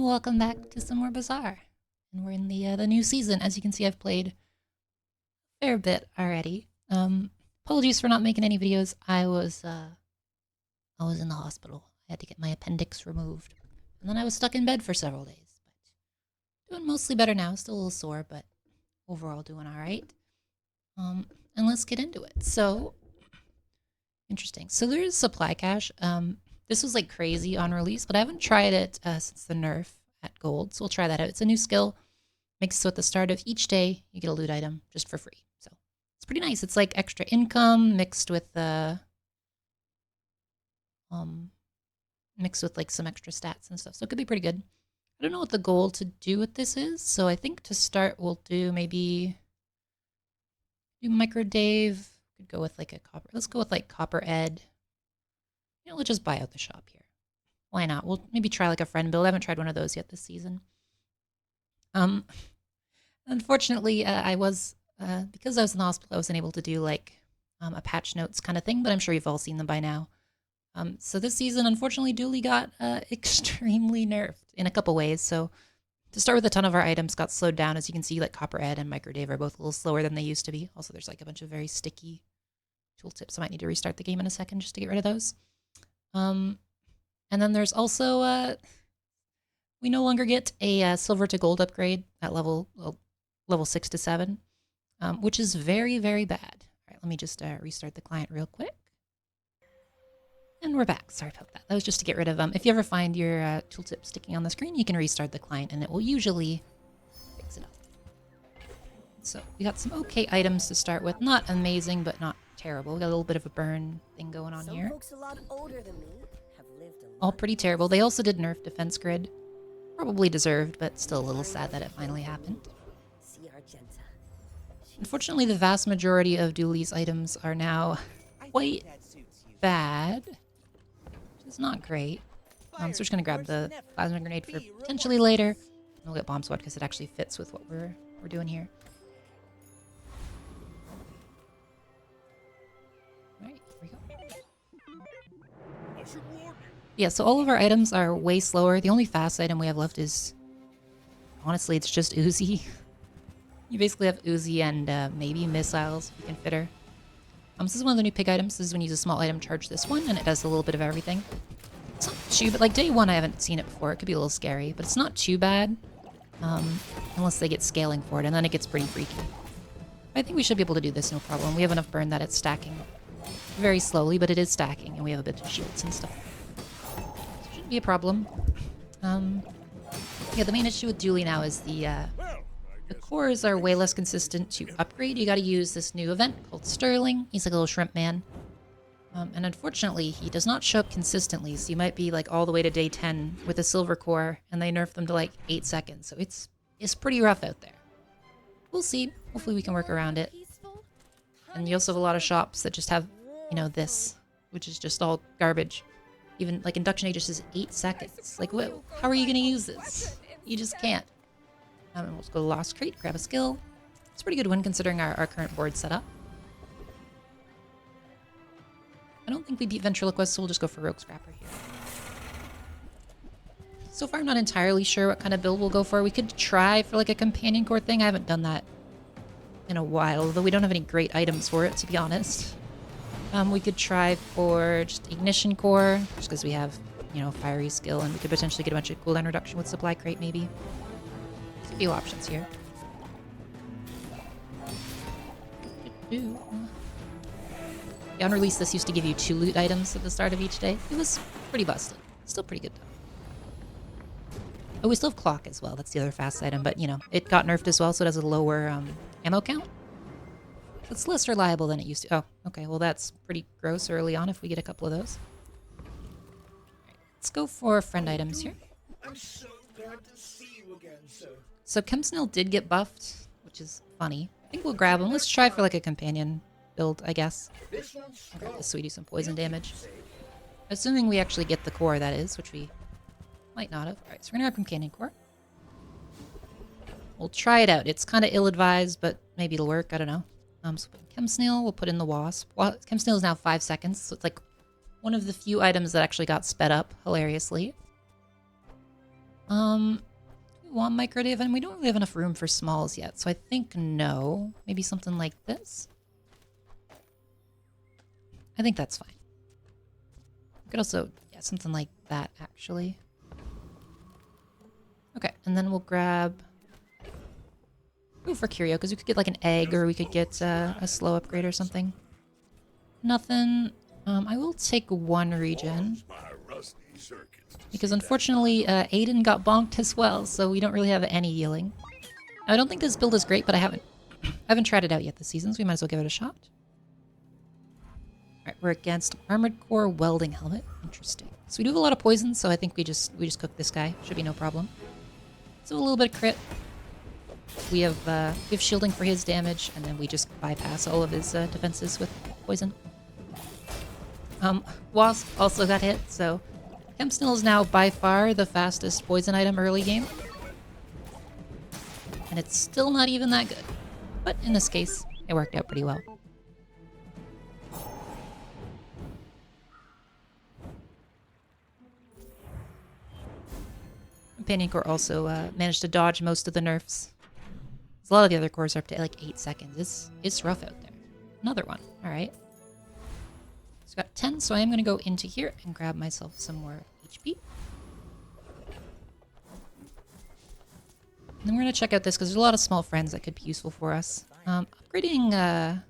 Welcome back to some more Bazaar. And we're in the new season. As you can see, I've played a fair bit already. Apologies for not making any videos. I was in the hospital. I had to get my appendix removed. And then I was stuck in bed for several days. But doing mostly better now. Still a little sore, but overall doing alright. And let's get into it. So, interesting. So there's supply cache. This was like crazy on release, but I haven't tried it since the nerf at gold. So we'll try that out. It's a new skill. Makes it so at the start of each day, you get a loot item just for free. So it's pretty nice. It's like extra income mixed with like some extra stats and stuff. So it could be pretty good. I don't know what the goal to do with this is. So I think to start, we'll do micro Dave. Could go with like a copper. Let's go with like copper ed. Let's just buy out the shop here. Why not? We'll maybe try like a friend build. I haven't tried one of those yet this season. Unfortunately, because I was in the hospital, I wasn't able to do like a patch notes kind of thing, but I'm sure you've all seen them by now. So this season, unfortunately, Dooley got extremely nerfed in a couple ways. So to start with, a ton of our items got slowed down. As you can see, like Copper Ed and Micro Dave are both a little slower than they used to be. Also, there's like a bunch of very sticky tooltips. I might need to restart the game in a second just to get rid of those. And then there's also, we no longer get a silver to gold upgrade at level 6 to 7, which is very, very bad. All right, let me just restart the client real quick. And we're back. Sorry about that. That was just to get rid of if you ever find your tooltip sticking on the screen, you can restart the client and it will usually fix it up. So we got some okay items to start with. Not amazing, but not terrible. We got a little bit of a burn thing going on here. Folks a lot older than me have lived a All pretty terrible. They also did nerf defense grid. Probably deserved, but still a little sad that it finally happened. Unfortunately, the vast majority of Dooley's items are now quite bad, which is not great. So we're just going to grab the plasma grenade for potentially later. And we'll get bomb squad because it actually fits with what we're doing here. Alright, here we go. Yeah, so all of our items are way slower. The only fast item we have left is, honestly, it's just Uzi. You basically have Uzi and maybe missiles if you can fit her. This is one of the new pig items. This is when you use a small item, charge this one, and it does a little bit of everything. It's not too, but like day one, I haven't seen it before. It could be a little scary, but it's not too bad. Unless they get scaling for it, and then it gets pretty freaky. I think we should be able to do this no problem. We have enough burn that it's stacking very slowly, but it is stacking, and we have a bit of shields and stuff. So it shouldn't be a problem. Yeah, the main issue with Dooley now is the cores are way less consistent to upgrade. You gotta use this new event called Sterling. He's like a little shrimp man. And unfortunately, he does not show up consistently, so you might be like all the way to day 10 with a silver core, and they nerf them to like 8 seconds. So it's pretty rough out there. We'll see. Hopefully we can work around it. And you also have a lot of shops that just have, this, which is just all garbage. Even like Induction Age just is 8 seconds. Like, how are you gonna use this? You just can't. And we'll go to Lost Crate, grab a skill. It's a pretty good win considering our current board setup. I don't think we beat Ventriloquist, so we'll just go for Rogue Scrapper here. So far, I'm not entirely sure what kind of build we'll go for. We could try for like a companion core thing. I haven't done that in a while, though we don't have any great items for it, to be honest. We could try for just Ignition Core, just because we have, Fiery skill, and we could potentially get a bunch of cooldown reduction with Supply Crate, maybe. There's a few options here. On release, this used to give you 2 loot items at the start of each day. It was pretty busted. Still pretty good, though. Oh, we still have Clock as well. That's the other fast item, but, it got nerfed as well, so it has a lower ammo count. It's less reliable than it used to. Oh, okay. Well, that's pretty gross early on if we get a couple of those. Right, let's go for friend items here. I'm so glad to see you again, sir. So Chemsnail did get buffed, which is funny. I think we'll grab him. Let's try for like a companion build, I guess. Okay, so we do some poison damage. Assuming we actually get the core, that is, which we might not have. Alright, so we're gonna grab companion core. We'll try it out. It's kind of ill-advised, but maybe it'll work. I don't know. So we'll put in Chemsnail, we'll put in the Wasp. Chemsnail is now 5 seconds, so it's like one of the few items that actually got sped up, hilariously. We want microdave, and we don't really have enough room for smalls yet, so I think no. Maybe something like this. I think that's fine. We could also, yeah, something like that, actually. Okay, and then we'll grab... Ooh, for curio, because we could get like an egg, or we could get a slow upgrade or something. Nothing. I will take one regen. Because unfortunately, Aiden got bonked as well, so we don't really have any healing. I don't think this build is great, but I haven't tried it out yet this season, so we might as well give it a shot. Alright, we're against Armored Core Welding Helmet. Interesting. So we do have a lot of poison, so I think we just cook this guy. Should be no problem. So a little bit of crit. We have shielding for his damage, and then we just bypass all of his defenses with poison. Wasp also got hit, so Chemsnil is now by far the fastest poison item early game. And it's still not even that good. But in this case, it worked out pretty well. Companion Core also managed to dodge most of the nerfs. A lot of the other cores are up to like 8 seconds. It's rough out there. Another one. Alright. So got 10, so I am going to go into here and grab myself some more HP. And then we're going to check out this because there's a lot of small friends that could be useful for us. Upgrading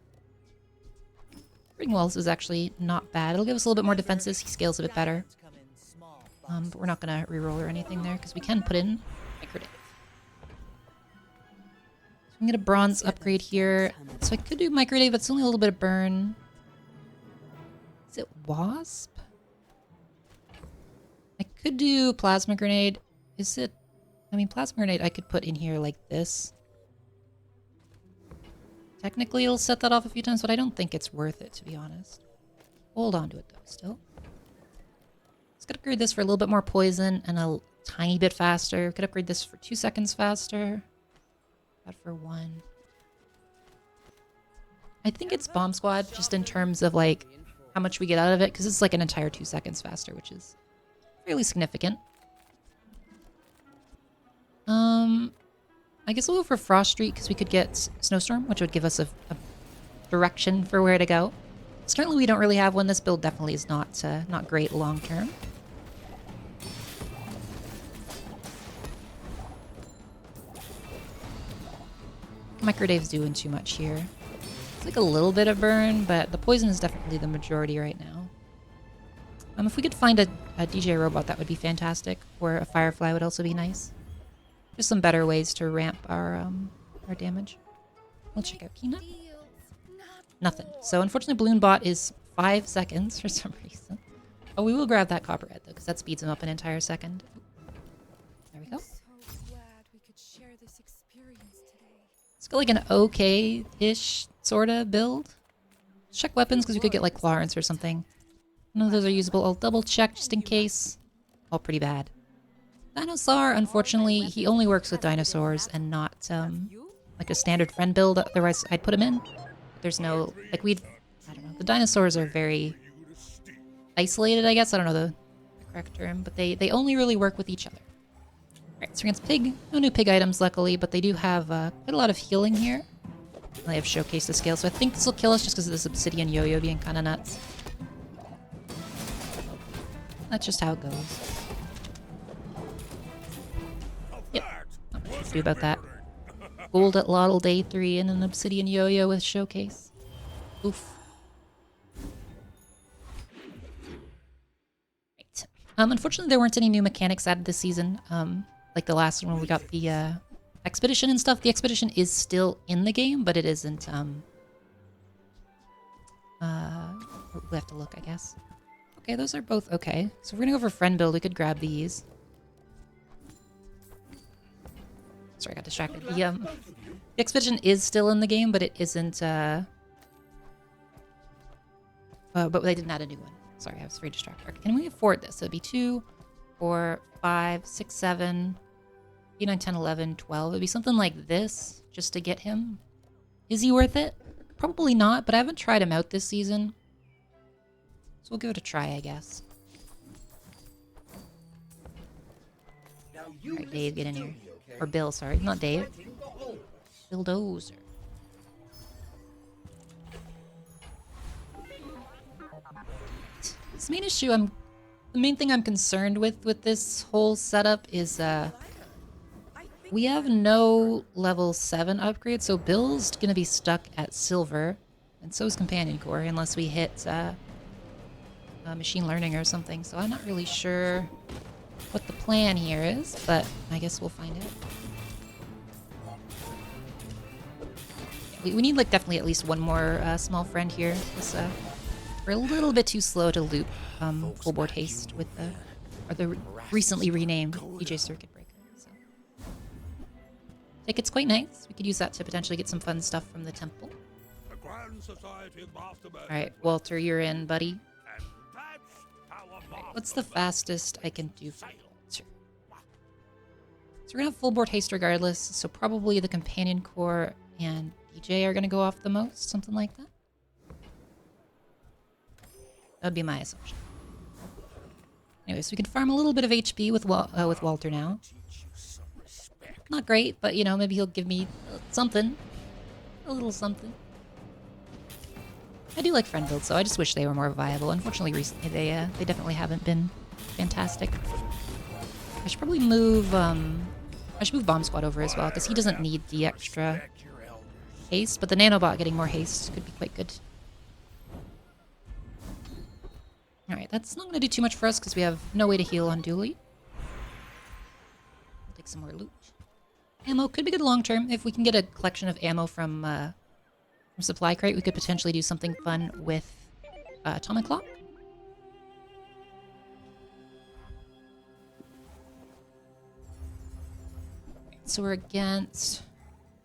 Walls is actually not bad. It'll give us a little bit more defenses. He scales a bit better. But we're not going to reroll or anything there because we can put in microdave. So I'm going to bronze upgrade here. So I could do microdave, but it's only a little bit of burn. Is it wasp? I could do plasma grenade. Is it... I mean, plasma grenade I could put in here like this. Technically it'll set that off a few times, but I don't think it's worth it, to be honest. Hold on to it though, still. Let's upgrade this for a little bit more poison and a tiny bit faster. We could upgrade this for 2 seconds faster. That for 1. I think it's Bomb Squad, just in terms of like how much we get out of it, because it's like an entire 2 seconds faster, which is fairly significant. I guess we'll go for Frost Streak because we could get Snowstorm, which would give us a direction for where to go. So currently we don't really have one. This build definitely is not great long term. Microdave's doing too much here. It's like a little bit of burn, but the poison is definitely the majority right now. If we could find a DJ robot, that would be fantastic. Or a Firefly would also be nice. Just some better ways to ramp our damage. We'll check out Keenan. Nothing. So unfortunately, Balloon Bot is 5 seconds for some reason. Oh, we will grab that Copperhead though, because that speeds him up an entire second. There we go. It's got like an okay-ish sorta build. Check weapons because we could get like Clarence or something. None of those are usable. I'll double check just in case. All pretty bad. Dinosaur, unfortunately, he only works with dinosaurs and not like a standard friend build. Otherwise, I'd put him in. There's no, like I don't know. The dinosaurs are very isolated, I guess. I don't know the correct term, but they only really work with each other. Alright, so against Pig. No new Pig items, luckily, but they do have quite a lot of healing here. They have showcased the scale, so I think this will kill us just because of this obsidian yo-yo being kind of nuts. That's just how it goes. Yep. Not much to do about that. Gold at Lottle Day 3 and an obsidian yo-yo with showcase. Oof. Right. Unfortunately, there weren't any new mechanics added this season. Like the last one when we got the expedition and stuff. The expedition is still in the game, but it isn't. We have to look, I guess. Okay, those are both okay. So if we're gonna go for friend build, we could grab these. Sorry, I got distracted. The expedition is still in the game, but it isn't. But they didn't add a new one. Sorry, I was very distracted. Okay, can we afford this? So it'd be 2, 4, 5, 6, 7, 8, 9, 10, 11, 12. It'd be something like this just to get him. Is he worth it? Probably not, but I haven't tried him out this season. So we'll give it a try, I guess. Now Alright, Dave, get in here. Or Bill, sorry. Not Dave. Bulldozer. This main issue, the main thing I'm concerned with this whole setup is we have no level 7 upgrade, so Bill's gonna be stuck at silver, and so is Companion Core, unless we hit machine learning or something. So I'm not really sure what the plan here is, but I guess we'll find out. We need like definitely at least one more small friend here. This, we're a little bit too slow to loop full board haste with the recently renamed EJ Circuit Breaker. So. Like, it's quite nice. We could use that to potentially get some fun stuff from the temple. Alright, Walter, you're in, buddy. Right, what's the fastest I can do for Walter? So we're gonna have full board haste regardless, so probably the Companion Core and DJ are gonna go off the most, something like that. That would be my assumption. Anyways, we can farm a little bit of HP with Walter now. Not great, but you know, maybe he'll give me something. A little something. I do like friend builds, so I just wish they were more viable. Unfortunately, recently they definitely haven't been fantastic. I should probably move I should move Bomb Squad over as well, because he doesn't need the extra haste, but the nanobot getting more haste could be quite good. Alright, that's not going to do too much for us because we have no way to heal on Dooley. We'll take some more loot. Ammo could be good long term. If we can get a collection of ammo from Supply Crate, we could potentially do something fun with Atomic Clock. So we're against...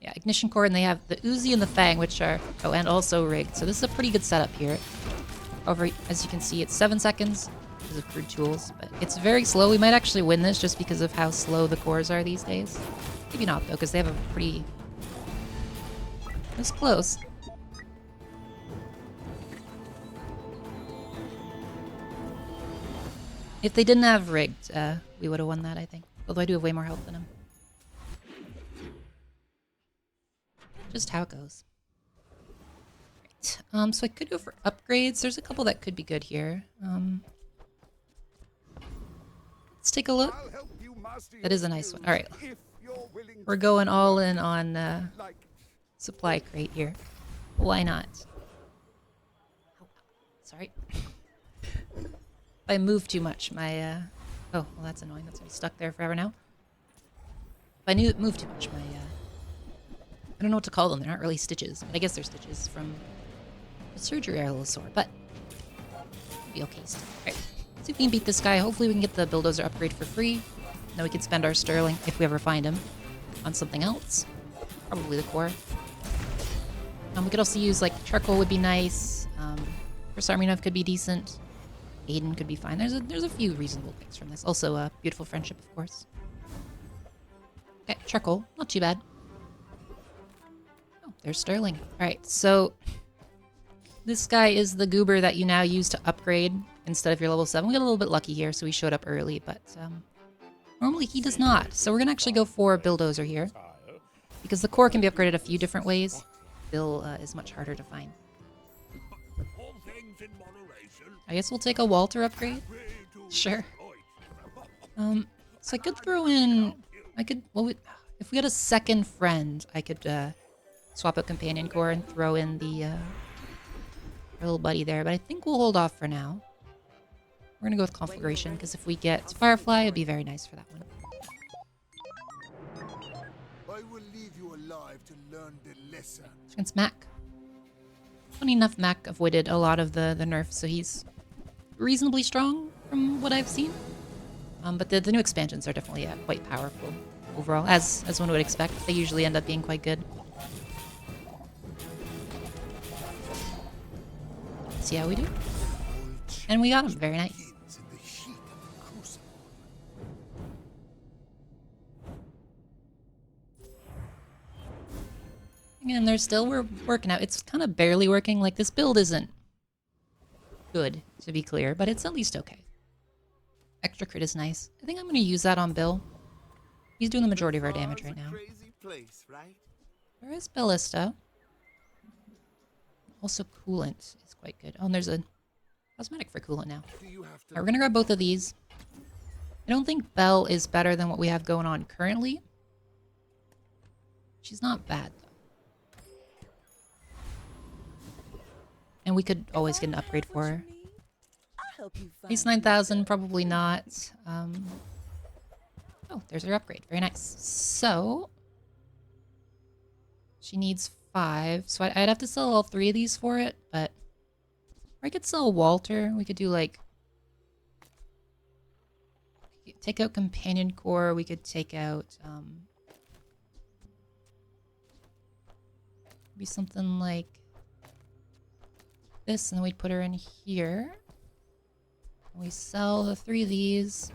yeah, Ignition Core, and they have the Uzi and the Fang, which are... oh, and also rigged. So this is a pretty good setup here. However, as you can see, it's 7 seconds because of crude tools, but it's very slow. We might actually win this just because of how slow the cores are these days. Maybe not, though, because they have a pretty... it's close. If they didn't have rigged, we would have won that, I think. Although I do have way more health than him. Just how it goes. Right. So I could go for upgrades. There's a couple that could be good here. Let's take a look. That is a nice one. Alright. We're going all in on Supply Crate here. Why not? Sorry. If I move too much, my oh, well, that's annoying. That's gonna be stuck there forever now. If I move too much, my I don't know what to call them. They're not really stitches, but I guess they're stitches from the surgery Allosaur, but it'll be okay still. Alright, see if we can beat this guy. Hopefully we can get the Bulldozer upgrade for free. Then we can spend our Sterling, if we ever find him, on something else. Probably the core. We could also use, like, Charcoal would be nice. First Army could be decent. Aiden could be fine. There's a few reasonable picks from this. Also, Beautiful Friendship, of course. Okay, Charcoal. Not too bad. Oh, there's Sterling. Alright, so... this guy is the goober that you now use to upgrade instead of your level 7. We got a little bit lucky here, so he showed up early, but normally he does not. So we're going to actually go for Bulldozer here. Because the core can be upgraded a few different ways. Bill is much harder to find. I guess we'll take a Walter upgrade. Sure. So I could throw in... well, if we had a second friend, I could swap out Companion Core and throw in the... our little buddy there, but I think we'll hold off for now. We're gonna go with Conflagration, because if we get Firefly, it'd be very nice for that one. I will leave you alive to learn the lesson. Against Mac. Funny enough, Mac avoided a lot of the nerfs, so he's reasonably strong from what I've seen. But the new expansions are definitely quite powerful overall, as one would expect. They usually end up being quite good. See how we do? And we got him. Very nice. Again, we're working out. It's kind of barely working. Like, this build isn't good, to be clear, but it's at least okay. Extra crit is nice. I think I'm going to use that on Bill. He's doing the majority of our damage right now. Crazy place, right? There is Ballista. Also, coolant is quite good. Oh, and there's a cosmetic for coolant now. Do you have to Alright, we're gonna grab both of these. I don't think Belle is better than what we have going on currently. She's not bad, though. And we could always get an upgrade for her. Ace 9000, probably not. Oh, there's her upgrade. Very nice. So, she needs 5. So I'd have to sell all 3 of these for it, but... Or I could sell Walter. We could do, like... Take out Companion Core. We could take out, maybe something like this, and then we'd put her in here. We sell the 3 of these.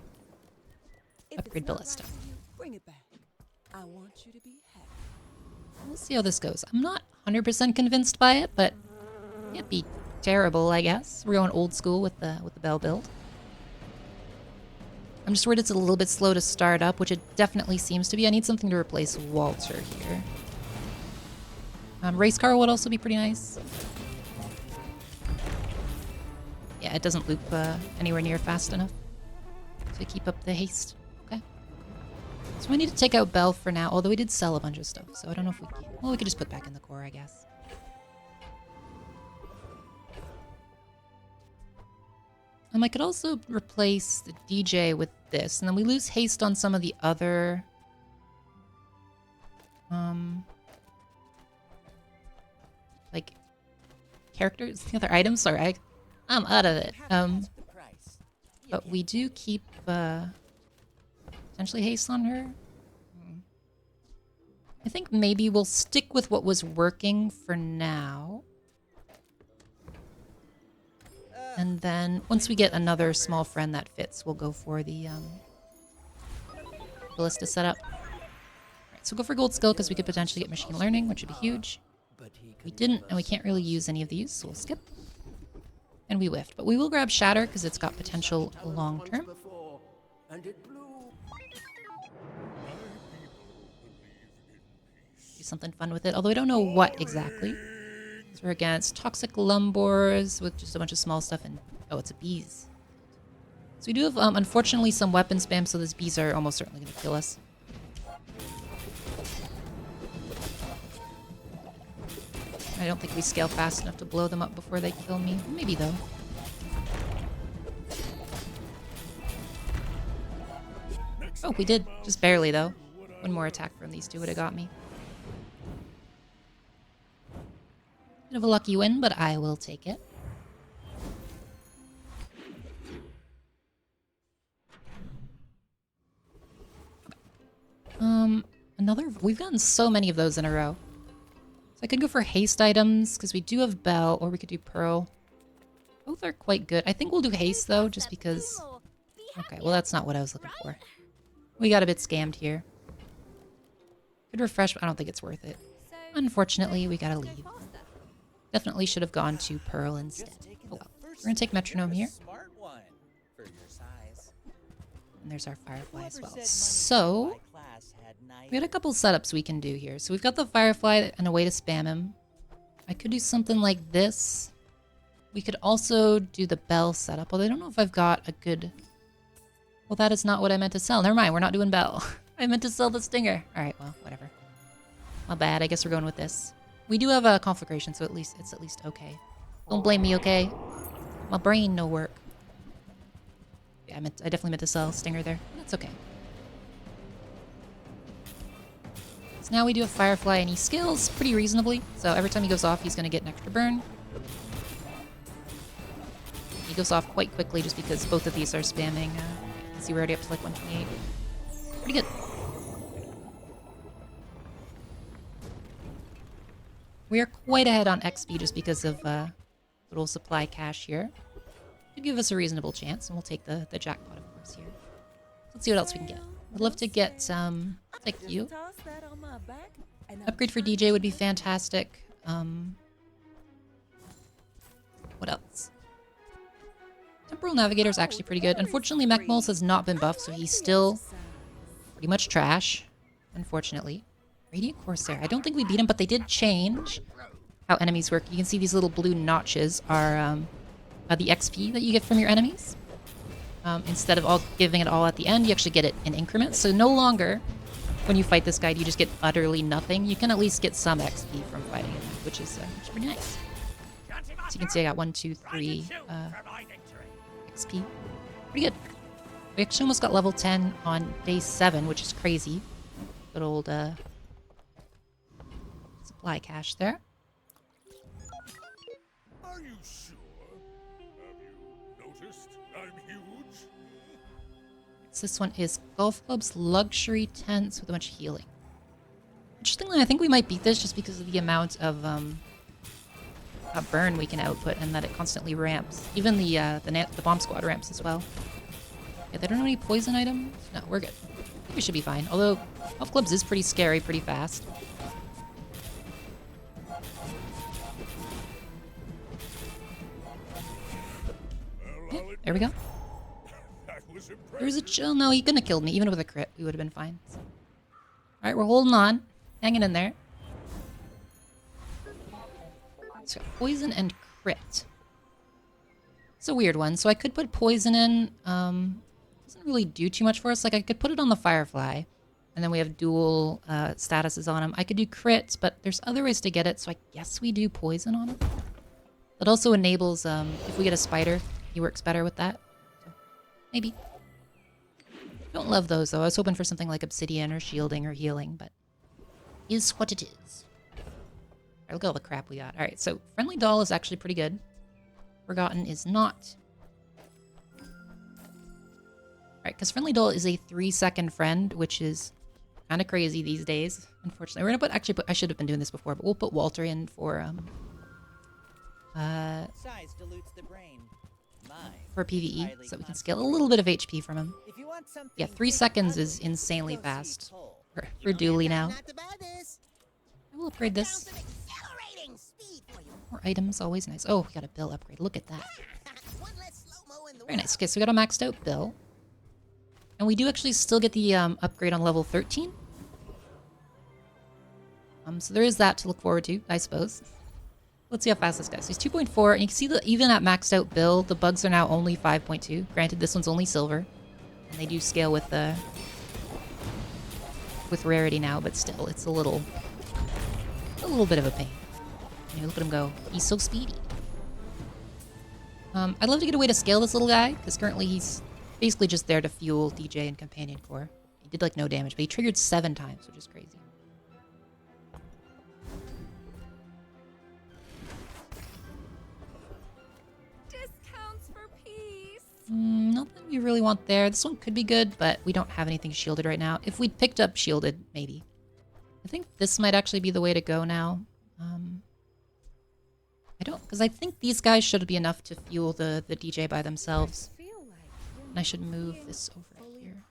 Upgrade Ballista. Bring it back. I want you to be happy. We'll see how this goes. I'm not 100% convinced by it, but it can't be terrible, I guess. We're going old school with the Bell build. I'm just worried it's a little bit slow to start up, which it definitely seems to be. I need something to replace Walter here. Race car would also be pretty nice. Yeah, it doesn't loop anywhere near fast enough to keep up the haste. Okay. So we need to take out Belle for now, although we did sell a bunch of stuff, so I don't know if we can. Well, we could just put back in the core, I guess. I could also replace the DJ with this, and then we lose haste on some of the other... like, characters, the other items. Sorry, I'm out of it. But we do keep, potentially haste on her. I think maybe we'll stick with what was working for now. And then, once we get another small friend that fits, we'll go for the Ballista setup. Alright, so go for Gold Skill, because we could potentially get Machine Learning, which would be huge. We didn't, and we can't really use any of these, so we'll skip. And we whiffed. But we will grab Shatter, because it's got potential long-term. Do something fun with it, although I don't know what exactly. So we're against Toxic Lumbors with just a bunch of small stuff, and oh, it's a bees. So we do have, unfortunately, some weapon spam, so these bees are almost certainly going to kill us. I don't think we scale fast enough to blow them up before they kill me. Maybe, though. Oh, we did. Just barely, though. One more attack from these two would have got me. Bit of a lucky win, but I will take it. We've gotten so many of those in a row. So I could go for haste items, because we do have Belle, or we could do Pearl. Both are quite good. I think we'll do haste, though, just because... Okay, well, that's not what I was looking for. We got a bit scammed here. Could refresh, but I don't think it's worth it. Unfortunately, we gotta leave. Definitely should have gone to Pearl instead. Oh well. We're gonna take Metronome here. And there's our Firefly as well. So, we had a couple setups we can do here. So we've got the Firefly and a way to spam him. I could do something like this. We could also do the Bell setup, although I don't know if I've got a good... Well, that is not what I meant to sell. Never mind, we're not doing Bell. I meant to sell the Stinger. Alright, well, whatever. My bad, I guess we're going with this. We do have a conflagration, so it's at least okay. Don't blame me, okay? My brain no work. Yeah, I definitely meant to sell Stinger there. That's okay. So now we do have Firefly, and he scales pretty reasonably. So every time he goes off, he's going to get an extra burn. He goes off quite quickly just because both of these are spamming. See, we're already up to like 128. Pretty good. We are quite ahead on XP just because of little supply cash here. Could give us a reasonable chance, and we'll take the jackpot, of course, here. Let's see what else we can get. I'd love to get, like you. Upgrade for DJ would be fantastic. What else? Temporal Navigator is actually pretty good. Unfortunately, Mechmoles has not been buffed, so he's still pretty much trash, unfortunately. Radiant Corsair. I don't think we beat him, but they did change how enemies work. You can see these little blue notches are the XP that you get from your enemies. Instead of giving it all at the end, you actually get it in increments. So no longer, when you fight this guy, do you just get utterly nothing. You can at least get some XP from fighting him, which is pretty nice. So you can see I got 1, 2, 3 XP. Pretty good. We actually almost got level 10 on day 7, which is crazy. Good old supply cache there. Are you sure? Have you noticed I'm huge? So this one is Golf Club's Luxury Tents with a bunch of healing. Interestingly, I think we might beat this just because of the amount of burn we can output and that it constantly ramps. Even the bomb squad ramps as well. Yeah, they don't have any poison items? No, we're good. I think we should be fine. Although, Golf Clubs is pretty scary, pretty fast. Yeah, there we go. There's a chill. No, he couldn't have killed me. Even with a crit, we would have been fine. So. Alright, we're holding on. Hanging in there. So poison and crit. It's a weird one. So I could put poison in. Doesn't really do too much for us. Like I could put it on the Firefly. And then we have dual statuses on him. I could do crits, but there's other ways to get it. So I guess we do poison on him. That also enables, if we get a spider, he works better with that. So maybe. Don't love those though. I was hoping for something like obsidian or shielding or healing, but is what it is. Alright, look at all the crap we got. Alright, so Friendly Doll is actually pretty good. Forgotten is not. Alright, because Friendly Doll is a 3-second friend, which is kind of crazy these days, unfortunately. We're gonna I should have been doing this before, but we'll put Walter in for Size dilutes the brain. for PvE, so we can scale a little bit of HP from him. Yeah, 3 seconds is insanely fast for Dooley now. I will upgrade this. More items, always nice. Oh, we got a Bill upgrade. Look at that. Very nice. Okay, so we got a maxed out Bill. And we do actually still get the upgrade on level 13. So there is that to look forward to, I suppose. Let's see how fast this guy is. So he's 2.4, and you can see that even at maxed out Bill, the bugs are now only 5.2. Granted, this one's only silver. And they do scale with rarity now, but still, it's a little bit of a pain. You know, look at him go. He's so speedy. I'd love to get a way to scale this little guy, because currently he's basically just there to fuel DJ and Companion Core. He did like no damage, but he triggered 7 times, which is crazy. Discounts for peace. Nothing we really want there. This one could be good, but we don't have anything shielded right now. If we'd picked up shielded, maybe. I think this might actually be the way to go now. I don't, because I think these guys should be enough to fuel the DJ by themselves. And I should move this over here.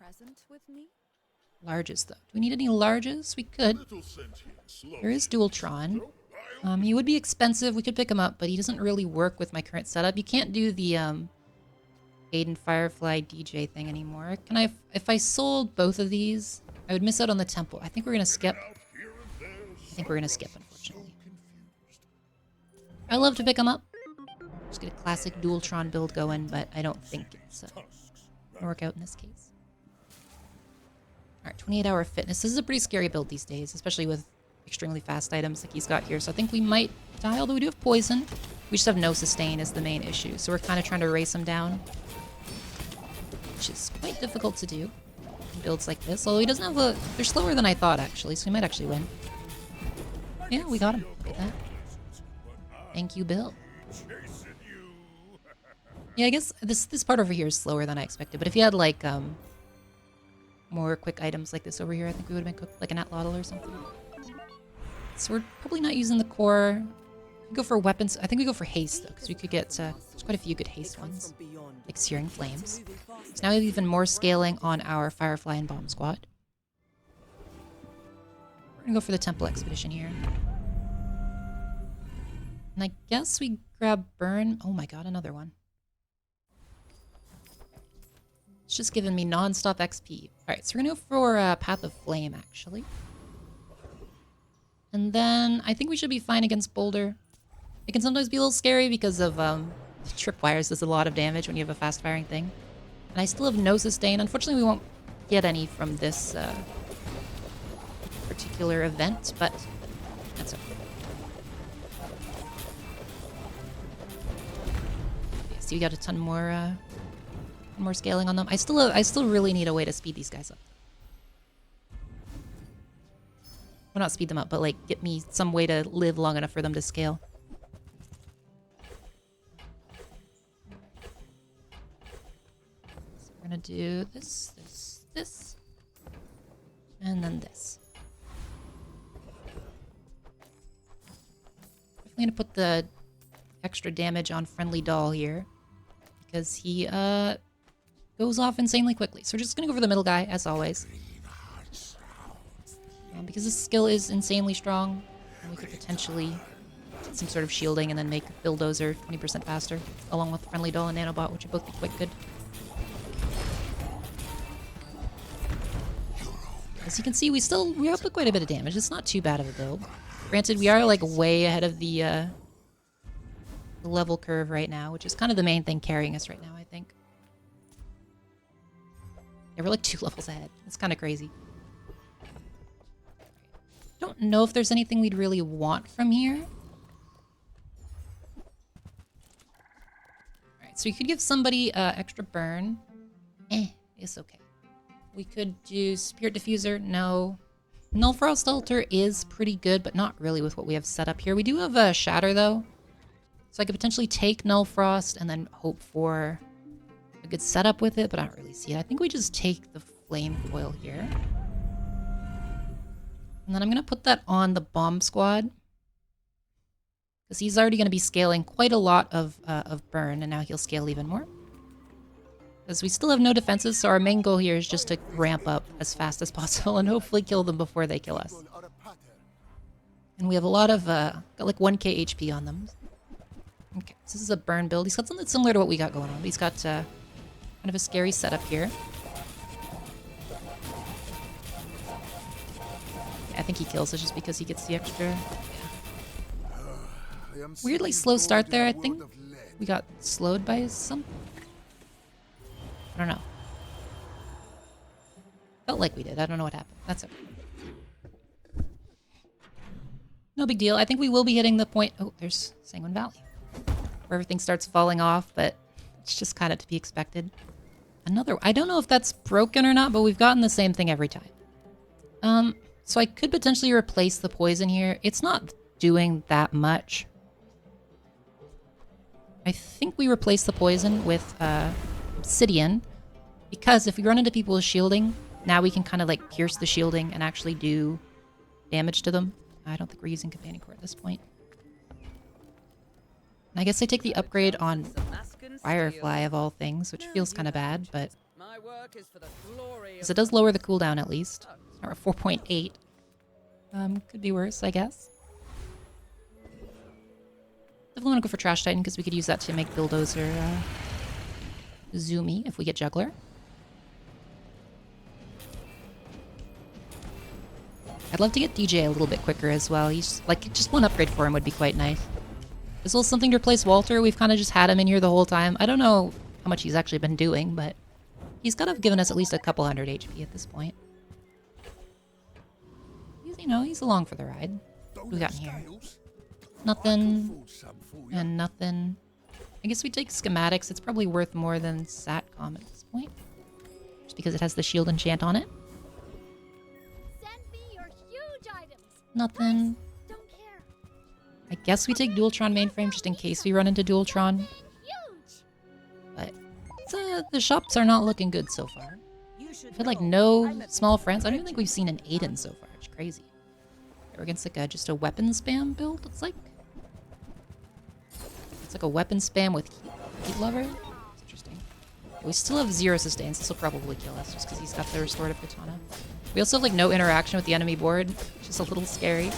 Larges, though. Do we need any larges? We could. There is Dualtron. He would be expensive. We could pick him up, but he doesn't really work with my current setup. You can't do the Aiden Firefly DJ thing anymore. Can I? If I sold both of these, I would miss out on the temple. I think we're gonna skip. Unfortunately. I love to pick them up. Just get a classic Dualtron build going, but I don't think it's gonna work out in this case. Alright, 28-hour fitness. This is a pretty scary build these days, especially with extremely fast items like he's got here. So I think we might die, although we do have poison. We just have no sustain is the main issue. So we're kind of trying to race him down, which is quite difficult to do in builds like this. Although he doesn't have a... They're slower than I thought, actually, so we might actually win. Yeah, we got him. Look at that. Thank you, Bill. Yeah, I guess this part over here is slower than I expected. But if you had, like, more quick items like this over here, I think we would have been cooked, like an Atlatl or something. So we're probably not using the core. We go for weapons. I think we go for haste, though, because we could get there's quite a few good haste ones, like Searing Flames. So now we have even more scaling on our Firefly and Bomb Squad. We're going to go for the Temple Expedition here. And I guess we grab Burn. Oh my god, another one. It's just giving me non-stop XP. Alright, so we're gonna go for Path of Flame, actually. And then I think we should be fine against Boulder. It can sometimes be a little scary because of tripwires does a lot of damage when you have a fast-firing thing. And I still have no sustain. Unfortunately, we won't get any from this particular event, but that's okay. Yeah, see, we got a ton more scaling on them. I still really need a way to speed these guys up. Well, not speed them up, but like get me some way to live long enough for them to scale. So we're gonna do this, this, and then this. Definitely gonna put the extra damage on Friendly Doll here because he goes off insanely quickly. So we're just gonna go for the middle guy as always. Because this skill is insanely strong, and we could potentially get some sort of shielding and then make Bulldozer 20% faster, along with Friendly Doll and Nanobot, which would both be quite good. As you can see, we're up to quite a bit of damage. It's not too bad of a build. Granted, we are like way ahead of the level curve right now, which is kind of the main thing carrying us right now, I think. Yeah, we're like 2 levels ahead. It's kind of crazy. Don't know if there's anything we'd really want from here. Alright, so we could give somebody extra burn. It's okay. We could do Spirit Diffuser. No. Null Frost Altar is pretty good, but not really with what we have set up here. We do have a Shatter, though. So I could potentially take Null Frost and then hope for a good setup with it, but I don't really see it. I think we just take the Flame Coil here. And then I'm going to put that on the Bomb Squad. Because he's already going to be scaling quite a lot of burn, and now he'll scale even more. Because we still have no defenses, so our main goal here is just to ramp up as fast as possible and hopefully kill them before they kill us. And we have a lot of, got like 1k HP on them. Okay, so this is a burn build. He's got something similar to what we got going on. He's got kind of a scary setup here. I think he kills us just because he gets the extra. Yeah. Weirdly slow start there, I think. We got slowed by something. I don't know. Felt like we did. I don't know what happened. That's okay. No big deal. I think we will be hitting the point. Oh, there's Sanguine Valley. Where everything starts falling off, but it's just kind of to be expected. Another. I don't know if that's broken or not, but we've gotten the same thing every time. So I could potentially replace the poison here. It's not doing that much. I think we replace the poison with Obsidian, because if we run into people with shielding, now we can kind of like pierce the shielding and actually do damage to them. I don't think we're using Companion Core at this point. And I guess I take the upgrade on Firefly of all things, which feels kind of bad, but because it does lower the cooldown at least. Or 4.8. Could be worse, I guess. Definitely want to go for Trash Titan because we could use that to make Bulldozer zoomy if we get Juggler. I'd love to get DJ a little bit quicker as well. He's like, just one upgrade for him would be quite nice. As well as something to replace Walter. We've kind of just had him in here the whole time. I don't know how much he's actually been doing, but he's got to have given us at least a couple hundred HP at this point. You know, he's along for the ride. What we got in here? Nothing. And nothing. I guess we take schematics. It's probably worth more than Satcom at this point. Just because it has the shield enchant on it. Send me your huge items. Nothing. Don't care. I guess we take Dualtron mainframe just in case we run into Dualtron. Huge. But the shops are not looking good so far. We've had like no small friends. I don't even think we've seen an Aiden so far. It's crazy. We're against like just a weapon spam build, it's like. It's like a weapon spam with heat lover. It's interesting. We still have 0 sustains. This will probably kill us just because he's got the restorative katana. We also have like no interaction with the enemy board, which is a little scary.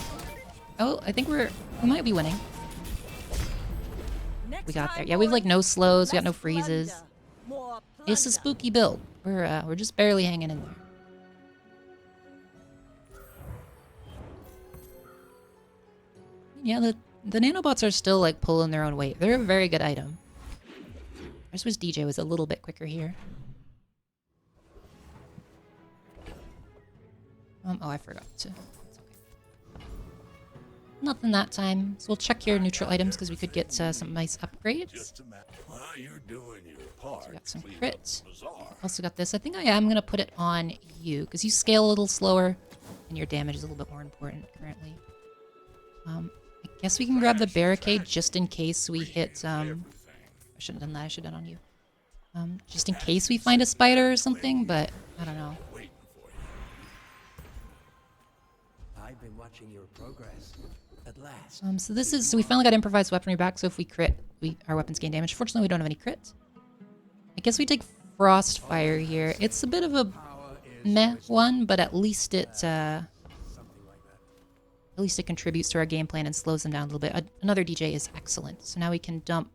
Oh, I think we might be winning. We got there. Yeah, we have like no slows, we got no freezes. It's a spooky build. We're just barely hanging in there. Yeah, the nanobots are still like pulling their own weight. They're a very good item. I just wish DJ was a little bit quicker here. Oh, I forgot to. It's okay. Nothing that time. So we'll check your neutral items because we could get some nice upgrades. Just a matter. While you're doing your part, So we got some clean up crits. the bazaar. Also got this. I think I am going to put it on you because you scale a little slower and your damage is a little bit more important currently. I guess we can grab the barricade just in case we hit, I shouldn't have done that. I should have done it on you. Just in case we find a spider or something, but I don't know. Waiting for you. I've been watching your progress. At last. So we finally got improvised weaponry back, so if we crit, our weapons gain damage. Fortunately, we don't have any crits. I guess we take Frostfire here. It's a bit of a meh one, but at least it contributes to our game plan and slows them down a little bit. Another DJ is excellent. So now we can dump...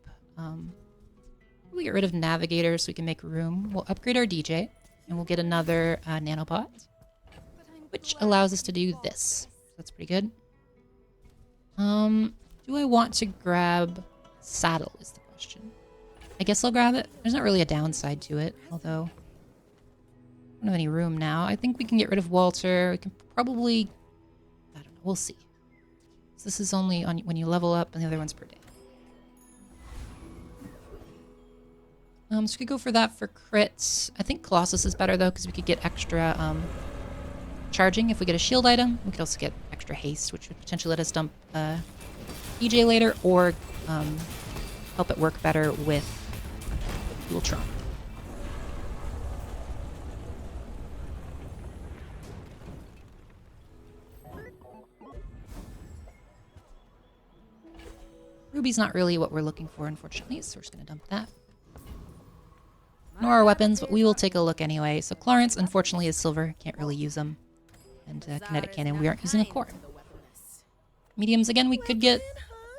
we'll get rid of Navigator so we can make room. We'll upgrade our DJ, and we'll get another Nanobot, which allows us to do this. That's pretty good. Do I want to grab Saddle is the question. I guess I'll grab it. There's not really a downside to it, although... I don't have any room now. I think we can get rid of Walter. We can probably... I don't know. We'll see. So this is only on when you level up, and the other one's per day. So we could go for that for crits. I think Colossus is better, though, because we could get extra charging if we get a shield item. We could also get extra haste, which would potentially let us dump EJ later, or help it work better with Dualtron. Ruby's not really what we're looking for, unfortunately, so we're just going to dump that. Nor our weapons, but we will take a look anyway. So Clarence, unfortunately, is silver. Can't really use them. And kinetic cannon, we aren't using a core. Mediums, again, we could get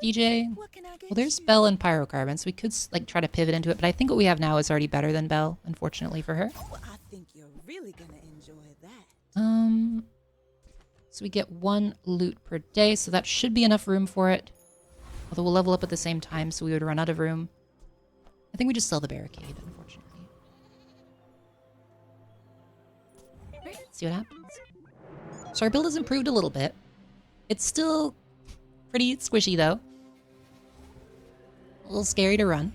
DJ. Well, there's Bell and Pyrocarbon, so we could like try to pivot into it. But I think what we have now is already better than Bell, unfortunately for her. Oh, I think you're really gonna enjoy that. So we get 1 loot per day, so that should be enough room for it. Although we'll level up at the same time, so we would run out of room. I think we just sell the barricade, unfortunately. Alright, let's see what happens. So our build has improved a little bit. It's still pretty squishy, though. A little scary to run.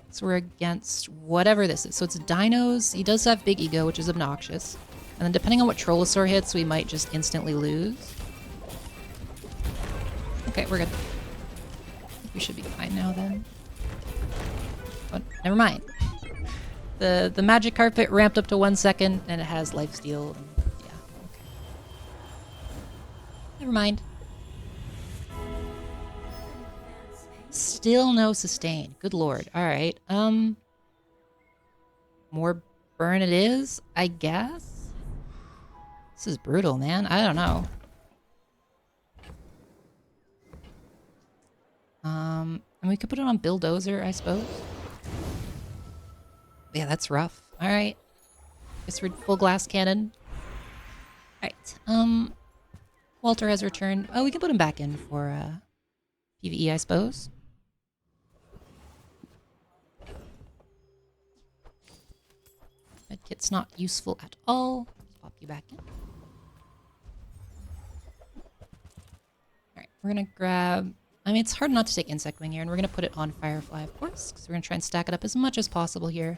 So we're against whatever this is. So it's Dinos. He does have Big Ego, which is obnoxious. And then depending on what Trollosaur hits, we might just instantly lose. Okay, we're good. We should be fine now then. But never mind. The magic carpet ramped up to 1 second and it has lifesteal. And yeah, okay. Never mind. Still no sustain. Good lord. Alright. More burn it is, I guess? This is brutal, man. I don't know. And we could put it on Bulldozer, I suppose. Yeah, that's rough. Alright. Guess we're full glass cannon. Alright. Walter has returned. Oh, we can put him back in for PvE, I suppose. Medkit's not useful at all. Let's pop you back in. Alright, we're gonna grab... I mean, it's hard not to take Insect Wing here, and we're going to put it on Firefly, of course, because we're going to try and stack it up as much as possible here.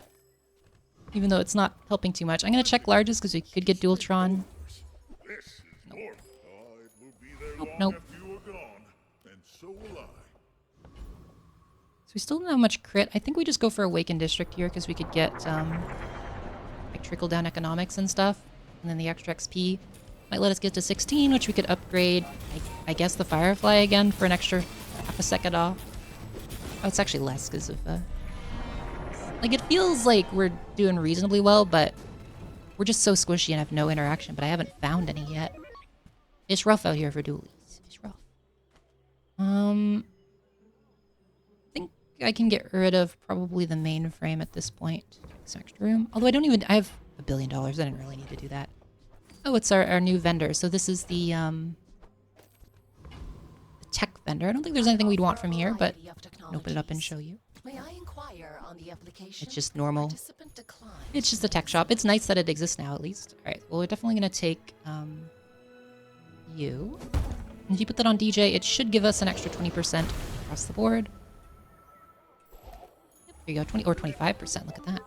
Even though it's not helping too much. I'm going to check larges, because we could get Dualtron. This is north. I will be there Nope, long nope. after you are gone, and so will I. So we still don't have much crit. I think we just go for Awakened District here, because we could get like trickle-down economics and stuff. And then the extra XP might let us get to 16, which we could upgrade, I guess, the Firefly again for an extra half a second off. Oh, it's actually less because of... like, it feels like we're doing reasonably well, but we're just so squishy and have no interaction, but I haven't found any yet. It's rough out here for dualies. It's rough. I think I can get rid of probably the mainframe at this point. Some extra room. Although I have $1 billion. I didn't really need to do that. Oh, it's our new vendor. So this is the tech vendor. I don't think there's anything we'd want from here, but I'll open it up and show you. May I inquire on the application? It's just normal. Participant declined. It's just a tech shop. It's nice that it exists now, at least. All right. Well, we're definitely going to take you. And if you put that on DJ, it should give us an extra 20% across the board. There you go, 20 or 25%. Look at that.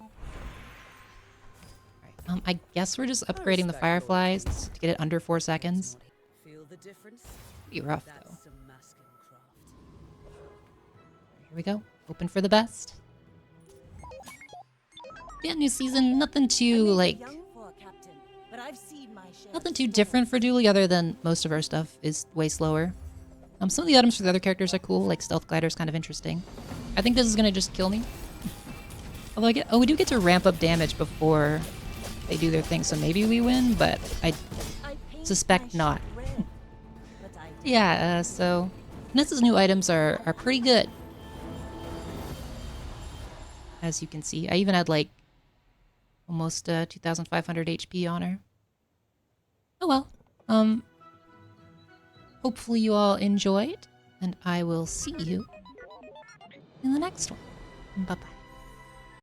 All right. I guess we're just upgrading the fireflies to get it under 4 seconds. Feel the difference? Pretty rough though. That's some masking craft. Here we go. Hoping for the best. Yeah, new season. Nothing too like. But I've seen my share Nothing of too storms. different for Dooley other than most of our stuff is way slower. Some of the items for the other characters are cool, like Stealth Glider is kind of interesting. I think this is gonna just kill me. Although we do get to ramp up damage before they do their thing, so maybe we win, but I paint suspect my not. shit red, but I Yeah, so Nessa's new items are pretty good. As you can see, I even had like almost 2,500 HP on her. Oh well. Hopefully you all enjoyed, and I will see you in the next one. Bye-bye.